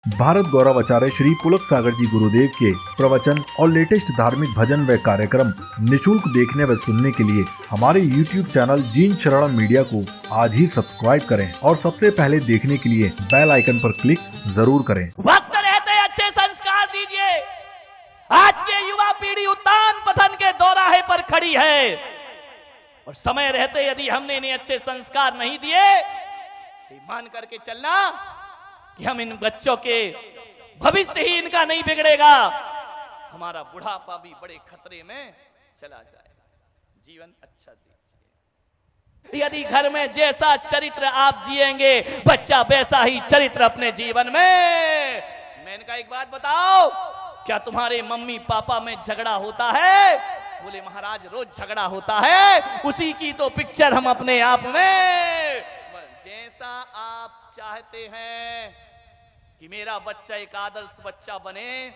भारत गौरव आचार्य श्री पुलक सागर जी गुरुदेव के प्रवचन और लेटेस्ट धार्मिक भजन व कार्यक्रम निशुल्क देखने व सुनने के लिए हमारे YouTube चैनल जीन शरणम मीडिया को आज ही सब्सक्राइब करें और सबसे पहले देखने के लिए बेल आइकन पर क्लिक जरूर करें। वक्त रहते अच्छे संस्कार दीजिए। आज के युवा पीढ़ी उत्तान पतन के दौराहे पर खड़ी है और समय रहते यदि हमने इन्हें अच्छे संस्कार नहीं दिए तो मान करके चलना कि हम इन बच्चों के भविष्य ही इनका नहीं बिगड़ेगा, हमारा बुढ़ापा भी बड़े खतरे में चला जाएगा। जीवन अच्छा दीजिए। यदि घर में जैसा चरित्र आप जिएंगे बच्चा वैसा ही चरित्र अपने जीवन में। मैंने कहा एक बात बताओ, क्या तुम्हारे मम्मी पापा में झगड़ा होता है? बोले महाराज रोज झगड़ा होता है, उसी की तो पिक्चर हम अपने आप में। जैसा आप चाहते हैं कि मेरा बच्चा एक आदर्श बच्चा बने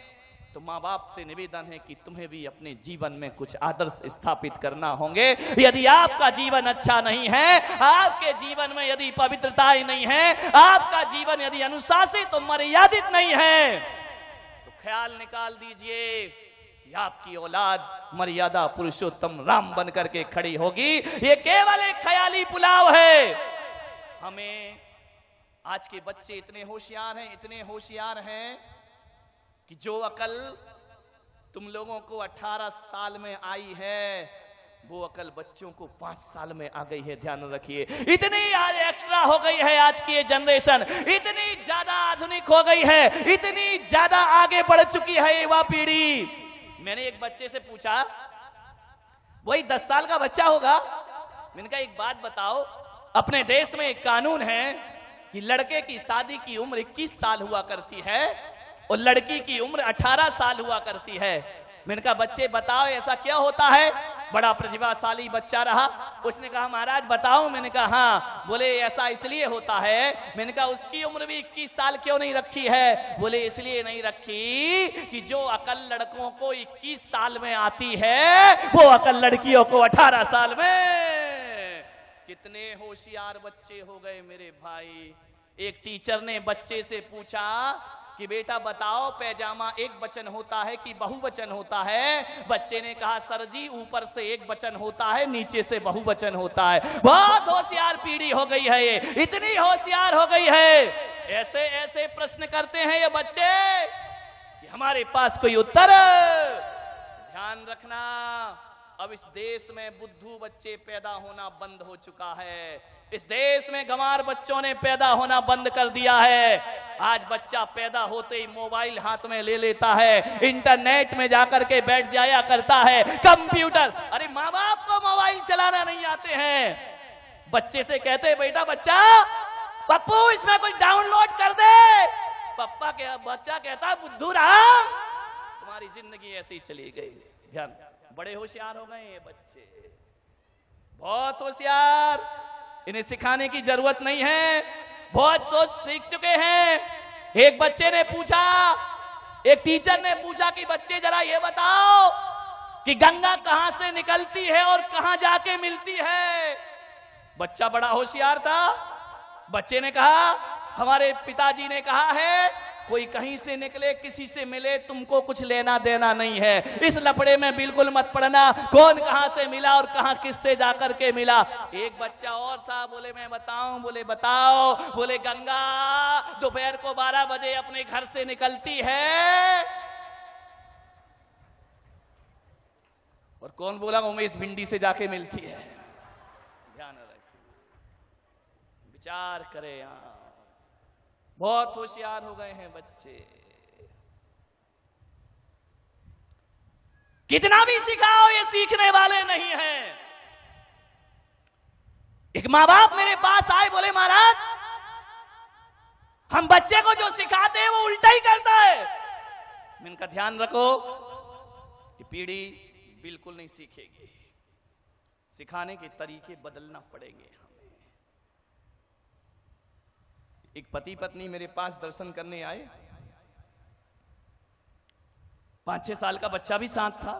तो माँ बाप से निवेदन है कि तुम्हें भी अपने जीवन में कुछ आदर्श स्थापित करना होंगे। यदि आपका जीवन अच्छा नहीं है, आपके जीवन में यदि पवित्रताएं नहीं है, आपका जीवन यदि अनुशासित और मर्यादित नहीं है तो ख्याल निकाल दीजिए कि आपकी औलाद मर्यादा पुरुषोत्तम राम बन करके खड़ी होगी। ये केवल एक ख्याली पुलाव है। हमें आज के बच्चे इतने होशियार हैं कि जो अकल तुम लोगों को 18 साल में आई है वो अकल बच्चों को 5 साल में आ गई है। ध्यान रखिए, इतनी आज एक्स्ट्रा हो गई है आज की ये जनरेशन, इतनी ज्यादा आधुनिक हो गई है, इतनी ज्यादा आगे बढ़ चुकी है युवा पीढ़ी। मैंने एक बच्चे से पूछा, वही 10 साल का बच्चा होगा, मैंने कहा एक बात बताओ, अपने देश में एक कानून है कि लड़के की शादी की उम्र 21 साल हुआ करती है और लड़की की उम्र 18 साल हुआ करती है। मैंने कहा बच्चे बताओ ऐसा क्या होता है? बड़ा प्रतिभाशाली बच्चा रहा, उसने कहा महाराज बताओ। मैंने कहा हाँ। बोले ऐसा इसलिए होता है। मैंने कहा उसकी उम्र भी 21 साल क्यों नहीं रखी है? बोले इसलिए नहीं रखी कि जो अकल लड़कों को 21 साल में आती है वो अकल लड़कियों को 18 साल में। कितने होशियार बच्चे हो गए मेरे भाई। एक टीचर ने बच्चे से पूछा कि बेटा बताओ पैजामा एक वचन होता है कि बहुवचन होता है? बच्चे ने कहा सर जी ऊपर से एक वचन होता है, नीचे से बहुवचन होता है। बहुत होशियार पीढ़ी हो गई है ये, इतनी होशियार हो गई है। ऐसे ऐसे प्रश्न करते हैं ये बच्चे कि हमारे पास कोई उत्तर। ध्यान रखना, अब इस देश में बुद्धू बच्चे पैदा होना बंद हो चुका है। इस देश में गंवार बच्चों ने पैदा होना बंद कर दिया है। आज बच्चा पैदा होते ही मोबाइल हाथ में ले लेता है, इंटरनेट में जाकर के बैठ जाया करता है, कंप्यूटर। अरे माँ बाप को मोबाइल चलाना नहीं आते हैं। बच्चे से कहते हैं बेटा बच्चा पप्पू इसमें कुछ डाउनलोड कर दे। बच्चा कहता है बुद्धू राम तुम्हारी जिंदगी ऐसी चली गई। ध्यान, बड़े होशियार हो गए ये बच्चे, बहुत होशियार। इन्हें सिखाने की जरूरत नहीं है, बहुत सोच सीख चुके हैं। एक बच्चे ने पूछा, एक टीचर ने पूछा कि बच्चे जरा ये बताओ कि गंगा कहां से निकलती है और कहां जाके मिलती है? बच्चा बड़ा होशियार था। बच्चे ने कहा हमारे पिताजी ने कहा है कोई कहीं से निकले किसी से मिले तुमको कुछ लेना देना नहीं है, इस लफड़े में बिल्कुल मत पड़ना, कौन कहां से मिला और कहां किससे जाकर के मिला। एक बच्चा और था, बोले मैं बताऊं? बोले बताओ। बोले गंगा दोपहर को 12 बजे अपने घर से निकलती है। और कौन बोला? उमेश भिंडी से जाके मिलती है। ध्यान रखिए, विचार करें। यहां बहुत होशियार हो गए हैं बच्चे। कितना भी सिखाओ ये सीखने वाले नहीं हैं। एक माँ बाप मेरे पास आए, बोले महाराज हम बच्चे को जो सिखाते हैं वो उल्टा ही करता है। मैंने कहा ध्यान रखो, ये पीढ़ी बिल्कुल नहीं सीखेगी, सिखाने के तरीके बदलना पड़ेंगे। एक पति पत्नी मेरे पास दर्शन करने आए, 5-6 साल का बच्चा भी साथ था।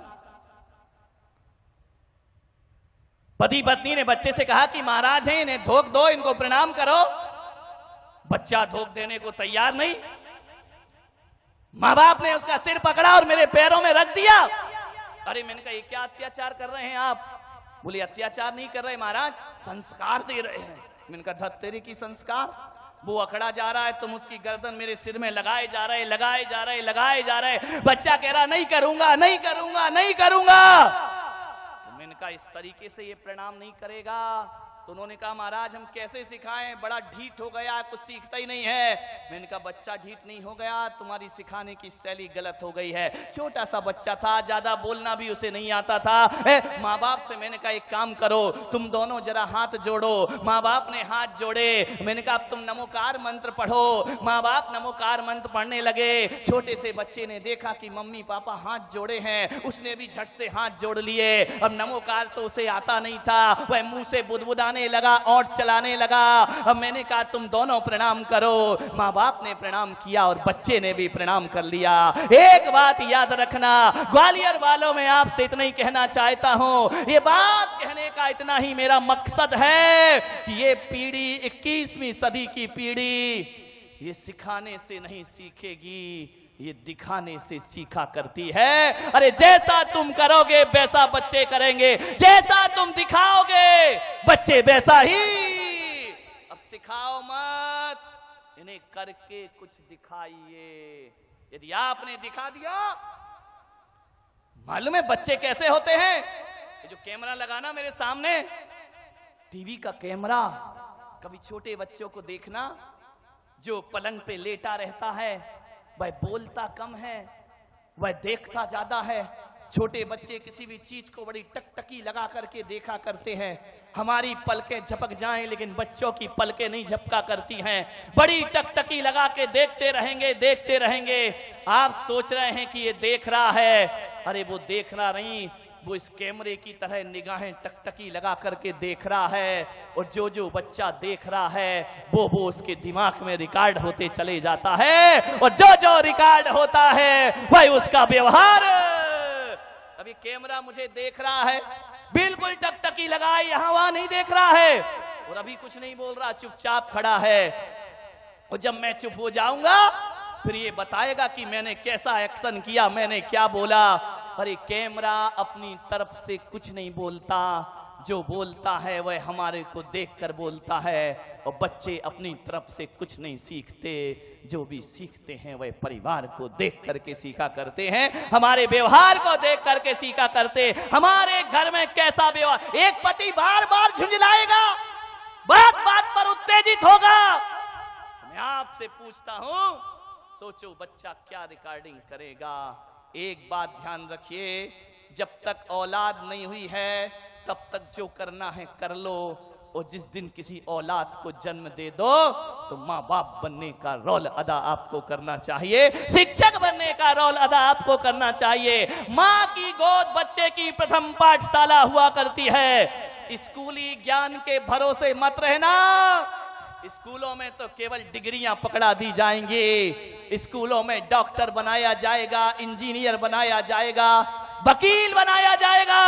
पति पत्नी ने बच्चे से कहा कि महाराज हैं, इन्हें धोख दो, इनको प्रणाम करो। बच्चा धोख देने को तैयार नहीं। माँ बाप ने उसका सिर पकड़ा और मेरे पैरों में रख दिया। अरे मैंने कहा ये क्या अत्याचार कर रहे हैं आप? बोले अत्याचार नहीं कर रहे महाराज, संस्कार दे रहे हैं। मैंने कहा धत तेरी की संस्कार? वो अखड़ा जा रहा है, तुम उसकी गर्दन मेरे सिर में लगाए जा रहे, लगाए जा रहे, लगाए जा रहे। बच्चा कह रहा नहीं करूंगा, नहीं करूंगा, नहीं करूंगा। तो मैंने कहा इस तरीके से ये प्रणाम नहीं करेगा। तो उन्होंने कहा महाराज हम कैसे सिखाएं, बड़ा ढीठ हो गया, कुछ सीखता ही नहीं है। मैंने कहा बच्चा ढीठ नहीं हो गया, तुम्हारी सिखाने की शैली गलत हो गई है। छोटा सा बच्चा था, ज्यादा बोलना भी उसे नहीं आता था। माँ बाप से मैंने कहा एक काम करो, तुम दोनों जरा हाथ जोड़ो। माँ बाप ने हाथ जोड़े। मैंने कहा अब तुम नमोकार मंत्र पढ़ो। माँ बाप नमोकार मंत्र पढ़ने लगे। छोटे से बच्चे ने देखा कि मम्मी पापा हाथ जोड़े हैं, उसने भी झट से हाथ जोड़ लिए। अब नमोकार तो उसे आता नहीं था, वह मुंह से बुदबुदाने लगा, ओंठ चलाने लगा। अब मैंने कहा तुम दोनों प्रणाम करो। माँ बाप ने प्रणाम किया और बच्चे ने भी प्रणाम कर लिया। एक बात याद रखना, ग्वालियर वालों में आपसे इतना ही कहना चाहता हूं, ये बात कहने का इतना ही मेरा मकसद है कि ये पीढ़ी 21वीं सदी की पीढ़ी ये सिखाने से नहीं सीखेगी, ये दिखाने से सीखा करती है। अरे जैसा तुम करोगे वैसा बच्चे करेंगे, जैसा तुम दिखाओगे बच्चे वैसा ही। अब सिखाओ मत, इन्हें करके कुछ दिखाइए। यदि आपने दिखा दिया, मालूम है बच्चे कैसे होते हैं? ये जो कैमरा लगाना मेरे सामने, टीवी का कैमरा, कभी छोटे बच्चों को देखना जो पलंग पे लेटा रहता है, वह बोलता कम है, वह देखता ज्यादा है। छोटे बच्चे किसी भी चीज को बड़ी टकटकी लगा करके देखा करते हैं। हमारी पलकें झपक जाएं लेकिन बच्चों की पलकें नहीं झपका करती हैं, बड़ी टकटकी लगा के देखते रहेंगे, देखते रहेंगे। आप सोच रहे हैं कि ये देख रहा है, अरे वो देख रहा नहीं, वो इस कैमरे की तरह निगाहें टकटकी लगा करके देख रहा है। और जो जो बच्चा देख रहा है वो उसके दिमाग में रिकॉर्ड होते चले जाता है, और जो जो रिकॉर्ड होता है वही उसका व्यवहार। अभी कैमरा मुझे देख रहा है, बिल्कुल टकटकी लगाए, यहां वहां नहीं देख रहा है, और अभी कुछ नहीं बोल रहा, चुपचाप खड़ा है। और जब मैं चुप हो जाऊंगा फिर ये बताएगा कि मैंने कैसा एक्शन किया, मैंने क्या बोला। अरे कैमरा अपनी तरफ से कुछ नहीं बोलता, जो बोलता है वह हमारे को देखकर बोलता है। और बच्चे अपनी तरफ से कुछ नहीं सीखते, जो भी सीखते हैं वह परिवार को देख करके सीखा करते हैं, हमारे व्यवहार को देख करके सीखा करते। हमारे घर में कैसा व्यवहार, एक पति बार बार झुंझलाएगा, बात बात पर उत्तेजित होगा। मैं आपसे पूछता हूं, सोचो बच्चा क्या रिकॉर्डिंग करेगा। एक बात ध्यान रखिए, जब तक औलाद नहीं हुई है तब तक जो करना है कर लो, और जिस दिन किसी औलाद को जन्म दे दो तो माँ बाप बनने का रोल अदा आपको करना चाहिए, शिक्षक बनने का रोल अदा आपको करना चाहिए। माँ की गोद बच्चे की प्रथम पाठशाला हुआ करती है। स्कूली ज्ञान के भरोसे मत रहना। स्कूलों में तो केवल डिग्रियां पकड़ा दी जाएंगी, स्कूलों में डॉक्टर बनाया जाएगा, इंजीनियर बनाया जाएगा, वकील बनाया जाएगा,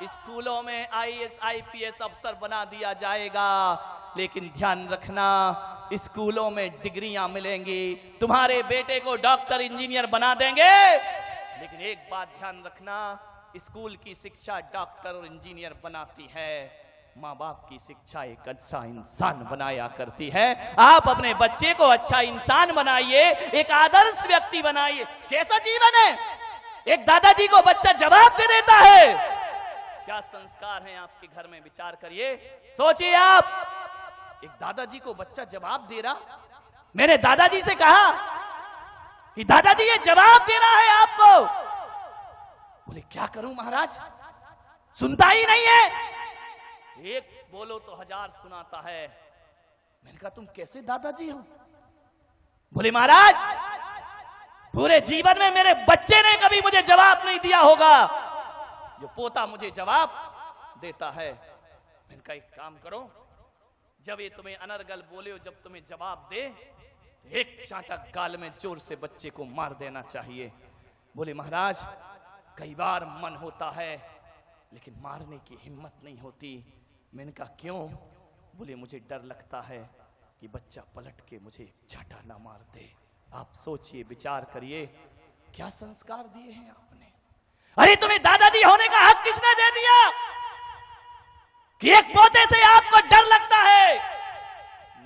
स्कूलों में आईएएस आईपीएस अफसर बना दिया जाएगा। लेकिन ध्यान रखना, स्कूलों में डिग्रियां मिलेंगी, तुम्हारे बेटे को डॉक्टर इंजीनियर बना देंगे, लेकिन एक बात ध्यान रखना, स्कूल की शिक्षा डॉक्टर और इंजीनियर बनाती है, माँ बाप की शिक्षा एक अच्छा इंसान बनाया करती है। आप अपने बच्चे को अच्छा इंसान बनाइए, एक आदर्श व्यक्ति बनाइए। कैसा जीवन है? एक दादाजी को बच्चा जवाब दे देता है, क्या संस्कार हैं आपके घर में? विचार करिए, सोचिए आप। एक दादाजी को बच्चा जवाब दे रहा। मैंने दादाजी से कहा कि दादाजी ये जवाब दे रहा है आपको। बोले क्या करूं महाराज, सुनता ही नहीं है। एक बोलो तो हजार सुनाता है। मैंने कहा तुम कैसे दादाजी हो? बोले महाराज पूरे जीवन में मेरे बच्चे ने कभी मुझे जवाब नहीं दिया होगा, जो पोता मुझे जवाब देता है। मैंने कहा एक काम करो, जब ये तुम्हें अनर्गल बोले, जब तुम्हें जवाब दे, तो एक चांटा गाल में जोर से बच्चे को मार देना चाहिए। बोले महाराज कई बार मन होता है लेकिन मारने की हिम्मत नहीं होती। मैंने कहा क्यों? बोले मुझे डर लगता है कि बच्चा पलट के मुझे चाटा ना मार दे। आप सोचिए, विचार करिए, क्या संस्कार दिए हैं आपने। अरे तुम्हें दादाजी होने का हक किसने दे दिया कि एक पोते से आपको डर लगता है?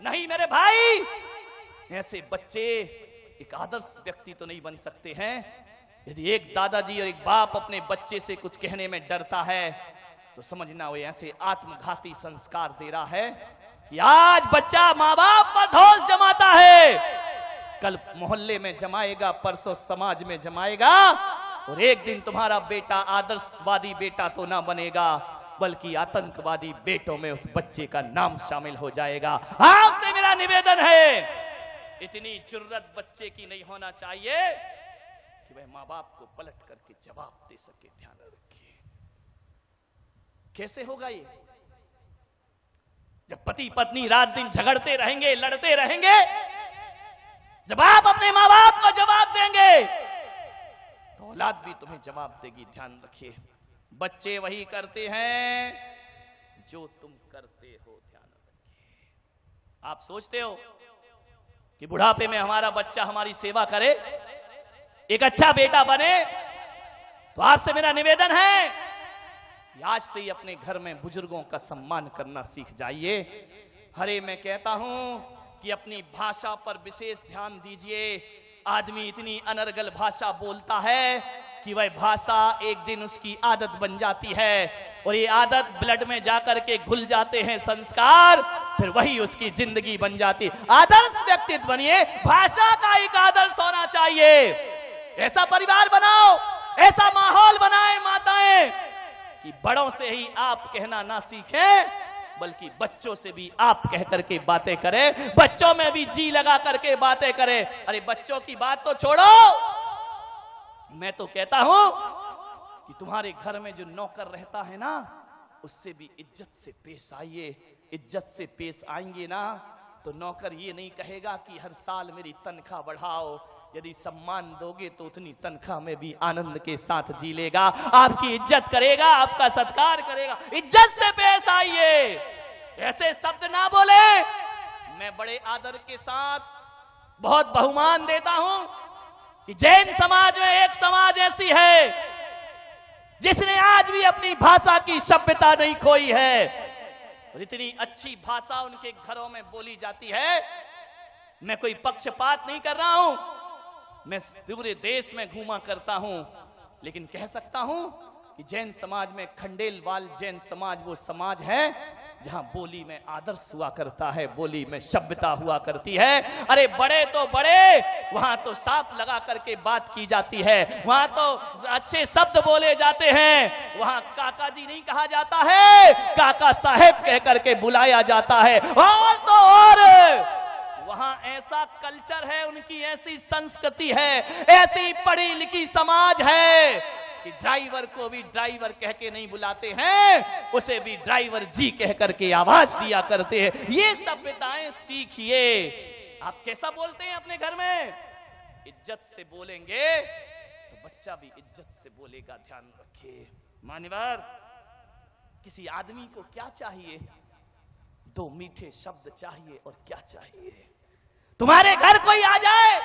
नहीं मेरे भाई, ऐसे बच्चे एक आदर्श व्यक्ति तो नहीं बन सकते हैं। यदि एक दादाजी और एक बाप अपने बच्चे से कुछ कहने में डरता है तो समझना वो ऐसे आत्मघाती संस्कार दे रहा है कि आज बच्चा माँ बाप पर धौंस जमाता है, कल मोहल्ले में जमाएगा, परसों समाज में जमाएगा, और एक दिन तुम्हारा बेटा आदर्शवादी बेटा तो ना बनेगा बल्कि आतंकवादी बेटों में उस बच्चे का नाम शामिल हो जाएगा। आपसे मेरा निवेदन है, इतनी जुर्रत बच्चे की नहीं होना चाहिए कि वह माँ बाप को पलट करके जवाब दे सके। ध्यान रखिए, कैसे होगा ये? जब पति पत्नी रात दिन झगड़ते रहेंगे, लड़ते रहेंगे, जब आप अपने माँ बाप को जवाब देंगे तो औलाद भी तुम्हें जवाब देगी। ध्यान रखिए, बच्चे वही करते हैं जो तुम करते हो। ध्यान रखिए, आप सोचते हो कि बुढ़ापे में हमारा बच्चा हमारी सेवा करे, एक अच्छा बेटा बने, तो आपसे मेरा निवेदन है कि आज से ही अपने घर में बुजुर्गों का सम्मान करना सीख जाइए। हरे मैं कहता हूं कि अपनी भाषा पर विशेष ध्यान दीजिए। आदमी इतनी अनर्गल भाषा बोलता है कि वह भाषा एक दिन उसकी आदत बन जाती है, और ये आदत ब्लड में जाकर के घुल जाते हैं संस्कार, फिर वही उसकी जिंदगी बन जाती। आदर्श व्यक्तित्व बनिए, भाषा का एक आदर्श होना चाहिए। ऐसा परिवार बनाओ, ऐसा माहौल बनाए माताएं कि बड़ों से ही आप कहना ना सीखें बल्कि बच्चों से भी आप कह करके बातें करें, बच्चों में भी जी लगा करके बातें करें। अरे बच्चों की बात तो छोड़ो, मैं तो कहता हूं कि तुम्हारे घर में जो नौकर रहता है ना, उससे भी इज्जत से पेश आइए। इज्जत से पेश आएंगे ना तो नौकर ये नहीं कहेगा कि हर साल मेरी तनख्वाह बढ़ाओ। यदि सम्मान दोगे तो उतनी तनख्वाह में भी आनंद के साथ जी लेगा, आपकी इज्जत करेगा, आपका सत्कार करेगा। इज्जत से पेश आइए, ऐसे शब्द ना बोले। मैं बड़े आदर के साथ बहुत बहुमान देता हूं कि जैन समाज में एक समाज ऐसी है जिसने आज भी अपनी भाषा की सभ्यता नहीं खोई है, और इतनी अच्छी भाषा उनके घरों में बोली जाती है। मैं कोई पक्षपात नहीं कर रहा हूं, मैं पूरे देश में घूमा करता हूं, लेकिन कह सकता हूं कि जैन समाज में खंडेलवाल जैन समाज वो समाज है जहां बोली में आदर्श हुआ करता है, बोली में सभ्यता हुआ करती है। अरे बड़े तो बड़े, वहां तो साफ लगा करके बात की जाती है, वहां तो अच्छे शब्द बोले जाते हैं, वहां काका जी नहीं कहा जाता है, काका साहेब कह करके बुलाया जाता है। और तो और वहां ऐसा कल्चर है, उनकी ऐसी संस्कृति है, ऐसी पढ़ी लिखी समाज है कि ड्राइवर को भी ड्राइवर कह के नहीं बुलाते हैं, उसे भी ड्राइवर जी कह करके आवाज दिया करते हैं। ये सभ्यताएं सीखिए। आप कैसा बोलते हैं अपने घर में? इज्जत से बोलेंगे तो बच्चा भी इज्जत से बोलेगा। ध्यान रखिए मान्यवर, किसी आदमी को क्या चाहिए? दो मीठे शब्द चाहिए, और क्या चाहिए? तुम्हारे घर कोई आ जाए,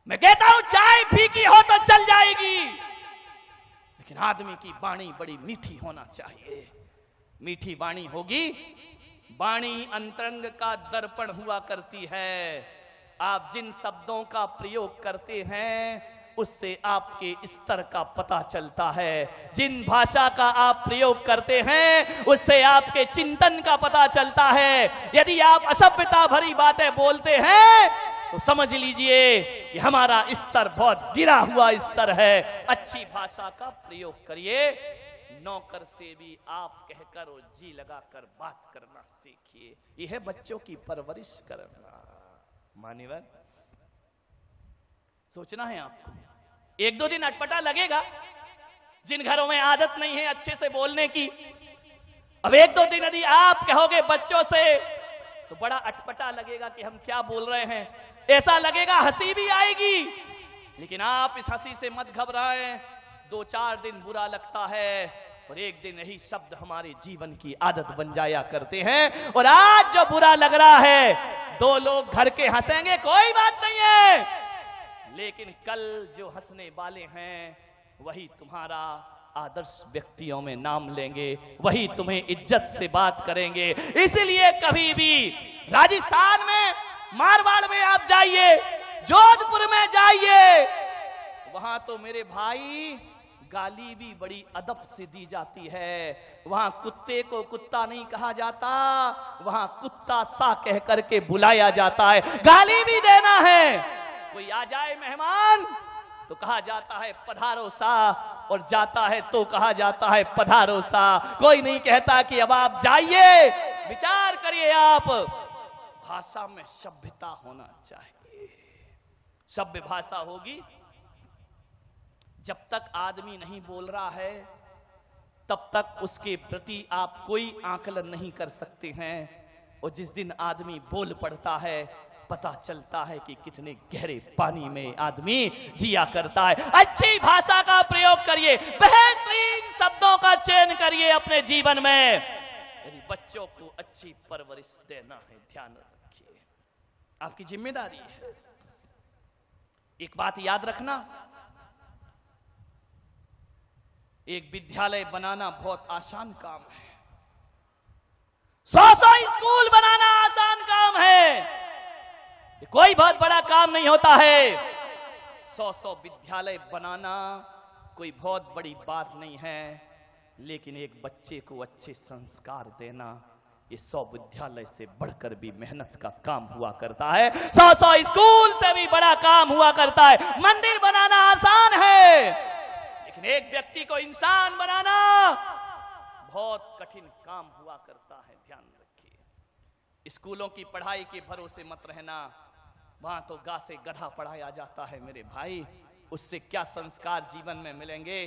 मैं कहता हूं चाय फीकी हो तो चल जाएगी, लेकिन आदमी की वाणी बड़ी मीठी होना चाहिए। मीठी वाणी होगी, वाणी अंतरंग का दर्पण हुआ करती है। आप जिन शब्दों का प्रयोग करते हैं उससे आपके स्तर का पता चलता है। जिन भाषा का आप प्रयोग करते हैं उससे आपके चिंतन का पता चलता है। यदि आप असभ्यता भरी बातें बोलते हैं तो समझ लीजिए कि हमारा स्तर बहुत गिरा हुआ स्तर है। अच्छी भाषा का प्रयोग करिए। नौकर से भी आप कहकर और जी लगाकर बात करना सीखिए। यह है बच्चों की परवरिश करना। मान्यवर, सोचना है आपको। एक दो दिन अटपटा लगेगा, जिन घरों में आदत नहीं है अच्छे से बोलने की। अब एक दो दिन यदि आप कहोगे बच्चों से तो बड़ा अटपटा लगेगा कि हम क्या बोल रहे हैं, ऐसा लगेगा, हंसी भी आएगी। लेकिन आप इस हंसी से मत घबराएं। दो चार दिन बुरा लगता है, और एक दिन यही शब्द हमारे जीवन की आदत बन जाया करते हैं। और आज जो बुरा लग रहा है, 2 लोग घर के हंसेंगे, कोई बात नहीं है, लेकिन कल जो हंसने वाले हैं वही तुम्हारा आदर्श व्यक्तियों में नाम लेंगे, वही तुम्हें इज्जत से बात करेंगे। इसलिए कभी भी राजस्थान में, मारवाड़ में आप जाइए, जोधपुर में जाइए, वहां तो मेरे भाई गाली भी बड़ी अदब से दी जाती है। वहां कुत्ते को कुत्ता नहीं कहा जाता, वहां कुत्ता सा कह करके बुलाया जाता है। गाली भी देना है, कोई आ जाए मेहमान तो कहा जाता है पधारो सा, और जाता है तो कहा जाता है पधारो सा। कोई नहीं कहता कि अब आप जाइए। विचार करिए आप, भाषा में सभ्यता होना चाहिए। सभ्य भाषा होगी, जब तक आदमी नहीं बोल रहा है तब तक उसके प्रति आप कोई आकलन नहीं कर सकते हैं। और जिस दिन आदमी बोल पड़ता है, पता चलता है कि कितने गहरे पानी में आदमी जिया करता है। अच्छी भाषा का प्रयोग करिए, बेहतरीन शब्दों का चयन करिए अपने जीवन में। यदि बच्चों को अच्छी परवरिश देना है, ध्यान रखिए, आपकी जिम्मेदारी है। एक बात याद रखना, एक विद्यालय बनाना बहुत आसान काम है, 100 स्कूल बनाना आसान काम है, ये कोई बहुत बड़ा काम नहीं होता है। 100 विद्यालय बनाना कोई बहुत बड़ी बात नहीं है, लेकिन एक बच्चे को अच्छे संस्कार देना, ये 100 विद्यालय से बढ़कर भी मेहनत का काम हुआ करता है। 100 स्कूल से भी बड़ा काम हुआ करता है। मंदिर बनाना आसान है, लेकिन एक व्यक्ति को इंसान बनाना बहुत कठिन काम हुआ करता है। ध्यान रखिए, स्कूलों की पढ़ाई के भरोसे मत रहना, वहां तो गा से गधा पढ़ाया जाता है मेरे भाई, उससे क्या संस्कार जीवन में मिलेंगे।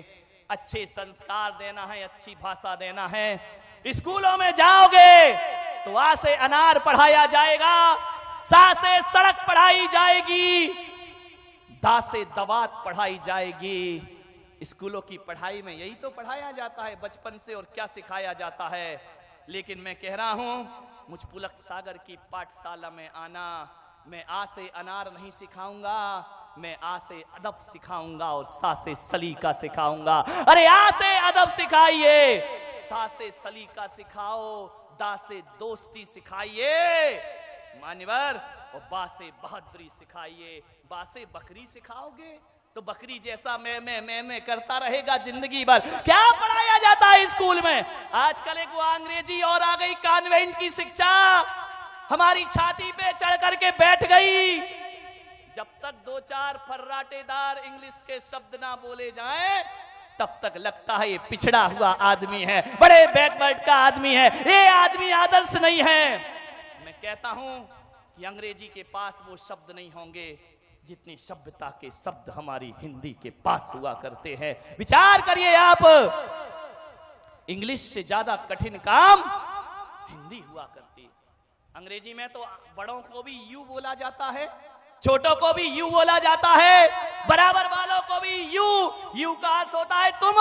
अच्छे संस्कार देना है, अच्छी भाषा देना है। स्कूलों में जाओगे तो आ से अनार पढ़ाया जाएगा, सा से सड़क पढ़ाई जाएगी, दा से दवात पढ़ाई जाएगी। स्कूलों की पढ़ाई में यही तो पढ़ाया जाता है बचपन से, और क्या सिखाया जाता है। लेकिन मैं कह रहा हूं, मुझ पुलक सागर की पाठशाला में आना, मैं आ से अनार नहीं सिखाऊंगा, मैं आ से अदब सिखाऊंगा और सा से सलीका सिखाऊंगा। अरे आ से अदब सिखाइए, सा से सलीका सिखाओ, दा से दोस्ती सिखाइए मान्यवर, और बा से बहादुरी सिखाइए। बा से बकरी सिखाओगे तो बकरी जैसा मैं करता रहेगा जिंदगी भर। क्या पढ़ाया जाता है स्कूल में आजकल? एक वो अंग्रेजी और आ गई, कॉन्वेंट की शिक्षा हमारी छाती पे चढ़ करके बैठ गई। जब तक 2-4 फर्राटेदार इंग्लिश के शब्द ना बोले जाएं, तब तक लगता है ये पिछड़ा हुआ आदमी है, बड़े बैकवर्ड का आदमी है, ये आदमी आदर्श नहीं है। मैं कहता हूं कि अंग्रेजी के पास वो शब्द नहीं होंगे जितनी सभ्यता के शब्द हमारी हिंदी के पास हुआ करते हैं। विचार करिए आप, इंग्लिश से ज्यादा कठिन काम हिंदी हुआ करती। अंग्रेजी में तो बड़ों को भी यू बोला जाता है, छोटों को भी यू बोला जाता है, बराबर वालों को भी यू। यू का अर्थ होता है तुम,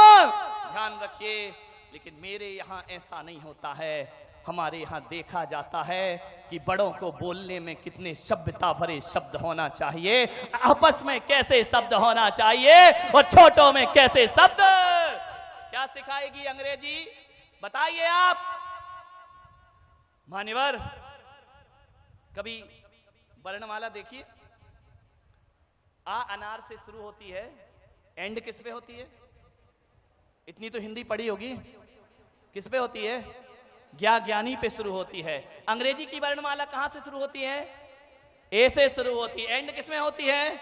ध्यान रखिए। लेकिन मेरे यहाँ ऐसा नहीं होता है। हमारे यहाँ देखा जाता है कि बड़ों को बोलने में कितने सभ्यता भरे शब्द होना चाहिए, आपस में कैसे शब्द होना चाहिए, और छोटों में कैसे शब्द। क्या सिखाएगी अंग्रेजी, बताइए आप मान्यवर। कभी वर्णमाला देखिए, आ अनार से शुरू होती है, एंड किस पे होती है? इतनी तो हिंदी पढ़ी होगी, किस पे होती है? ज्ञानी पे शुरू होती है। अंग्रेजी की वर्णमाला कहां से शुरू होती है? ए से शुरू होती है। एंड किस में होती है?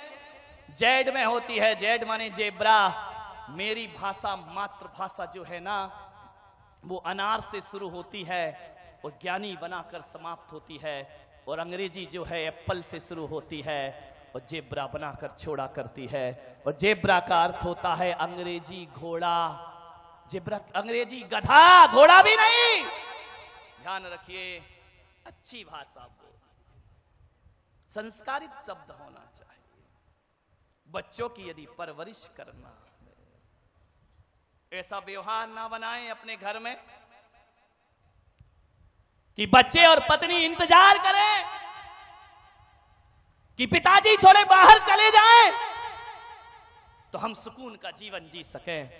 जेड में होती है। जेड माने जेब्रा। मेरी भाषा, मातृभाषा जो है ना, वो अनार से शुरू होती है और ज्ञानी बनाकर समाप्त होती है, और अंग्रेजी जो है एप्पल से शुरू होती है और जेब्रा बनाकर छोड़ा करती है। और जेब्रा का अर्थ होता है अंग्रेजी घोड़ा, जेब्रा अंग्रेजी गधा, घोड़ा भी नहीं। ध्यान रखिए, अच्छी भाषा बोल, संस्कारित शब्द होना चाहिए। बच्चों की यदि परवरिश करना है, ऐसा व्यवहार ना बनाएं अपने घर में कि बच्चे और पत्नी इंतजार करें कि पिताजी थोड़े बाहर चले जाएं तो हम सुकून का जीवन जी सकें।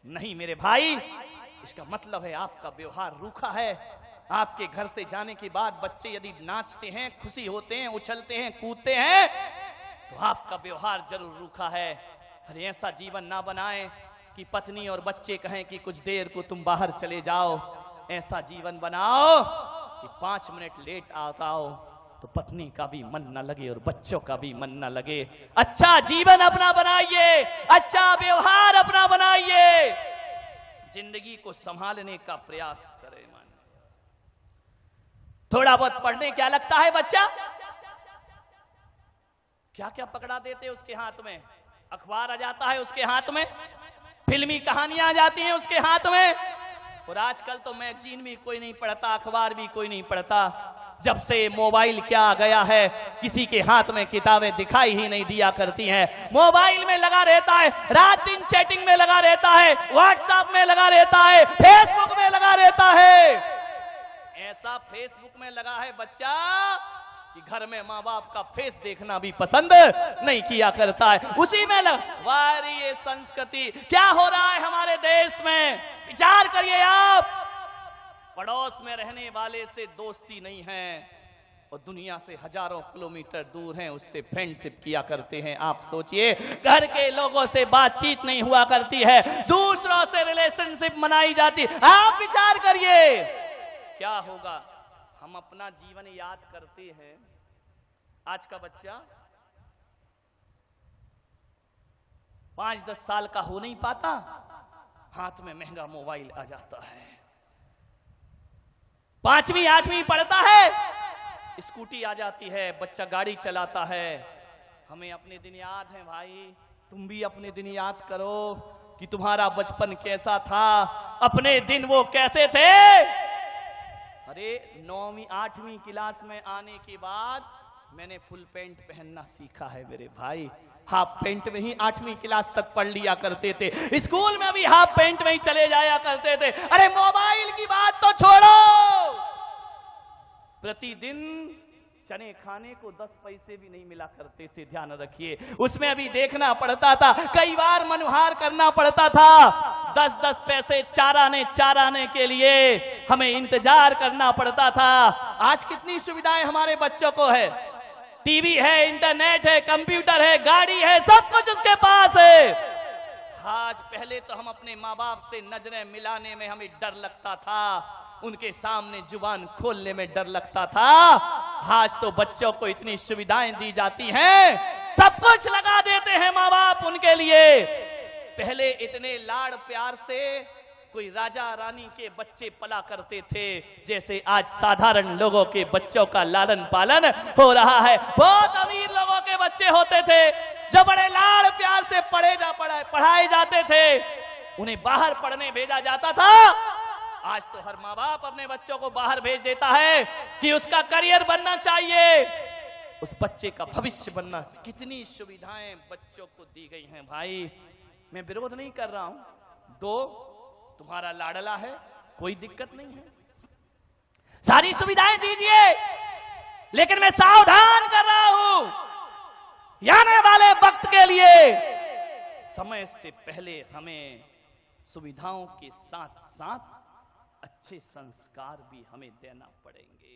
नहीं मेरे भाई, इसका मतलब है आपका व्यवहार रूखा है। आपके घर से जाने के बाद बच्चे यदि नाचते हैं, खुशी होते हैं, उछलते हैं, कूदते हैं, तो आपका व्यवहार जरूर रूखा है। अरे ऐसा जीवन ना बनाएं कि पत्नी और बच्चे कहें कि कुछ देर को तुम बाहर चले जाओ। ऐसा जीवन बनाओ कि 5 मिनट लेट आओ तो पत्नी का भी मन न लगे और बच्चों का भी मन न लगे। अच्छा जीवन अपना बनाइए, अच्छा व्यवहार अपना बनाइए, जिंदगी को संभालने का प्रयास करें। मन थोड़ा बहुत पढ़ने क्या लगता है बच्चा, क्या क्या पकड़ा देते हैं उसके हाथ में, अखबार आ जाता है उसके हाथ में, फिल्मी कहानियां आ जाती हैं उसके हाथ में। और आजकल तो मैगजीन भी कोई नहीं पढ़ता, अखबार भी कोई नहीं पढ़ता। जब से मोबाइल क्या आ गया है, किसी के हाथ में किताबें दिखाई ही नहीं दिया करती हैं। मोबाइल में लगा रहता है, रात दिन चैटिंग में लगा रहता है, व्हाट्सएप में लगा रहता है, फेसबुक में लगा रहता है। ऐसा फेसबुक में लगा है बच्चा कि घर में माँ बाप का फेस देखना भी पसंद नहीं किया करता है। उसी में वारी ये संस्कृति क्या हो रहा है हमारे देश में, विचार करिए आप। पड़ोस में रहने वाले से दोस्ती नहीं है और दुनिया से हजारों किलोमीटर दूर हैं, उससे फ्रेंडशिप किया करते हैं। आप सोचिए, घर के लोगों से बातचीत नहीं हुआ करती है, दूसरों से रिलेशनशिप मनाई जाती। आप विचार करिए क्या होगा। हम अपना जीवन याद करते हैं, आज का बच्चा 5-10 साल का हो नहीं पाता, हाथ में महंगा मोबाइल आ जाता है। 5वीं 8वीं पढ़ता है, स्कूटी आ जाती है, बच्चा गाड़ी चलाता है। हमें अपने दिन याद है भाई, तुम भी अपने दिन याद करो कि तुम्हारा बचपन कैसा था, अपने दिन वो कैसे थे। अरे 9वीं 8वीं क्लास में आने के बाद मैंने फुल पैंट पहनना सीखा है मेरे भाई। हाफ पैंट में ही 8वीं क्लास तक पढ़ लिया करते थे, स्कूल में भी हाफ पैंट में ही चले जाया करते थे। अरे मोबाइल की बात तो छोड़ो, प्रतिदिन चने खाने को 10 पैसे भी नहीं मिला करते थे, ध्यान रखिए। उसमें अभी देखना पड़ता था, कई बार मनुहार करना पड़ता था। 10-10 पैसे चाराने के लिए हमें इंतजार करना पड़ता था। आज कितनी सुविधाएं हमारे बच्चों को है, टीवी है, इंटरनेट है, कंप्यूटर है, गाड़ी है, सब कुछ उसके पास है। आज पहले तो हम अपने माँ बाप से नजरें मिलाने में हमें डर लगता था, उनके सामने जुबान खोलने में डर लगता था। आज तो बच्चों को इतनी सुविधाएं दी जाती हैं, सब कुछ लगा देते हैं माँ बाप उनके लिए। पहले इतने लाड़ प्यार से कोई राजा रानी के बच्चे पला करते थे, जैसे आज साधारण लोगों के बच्चों का लालन पालन हो रहा है। बहुत अमीर लोगों के बच्चे होते थे जो बड़े लाड़ प्यार से पढ़ाए जाते थे, उन्हें बाहर पढ़ने भेजा जाता था। आज तो हर माँ बाप अपने बच्चों को बाहर भेज देता है कि उसका करियर बनना चाहिए, उस बच्चे का भविष्य बनना। कितनी सुविधाएं बच्चों को दी गई हैं भाई, मैं विरोध नहीं कर रहा हूं। दो, तुम्हारा लाडला है, कोई दिक्कत नहीं है, सारी सुविधाएं दीजिए, लेकिन मैं सावधान कर रहा हूं, आने वाले वक्त के लिए समय से पहले हमें सुविधाओं के साथ साथ अच्छे संस्कार भी हमें देना पड़ेंगे।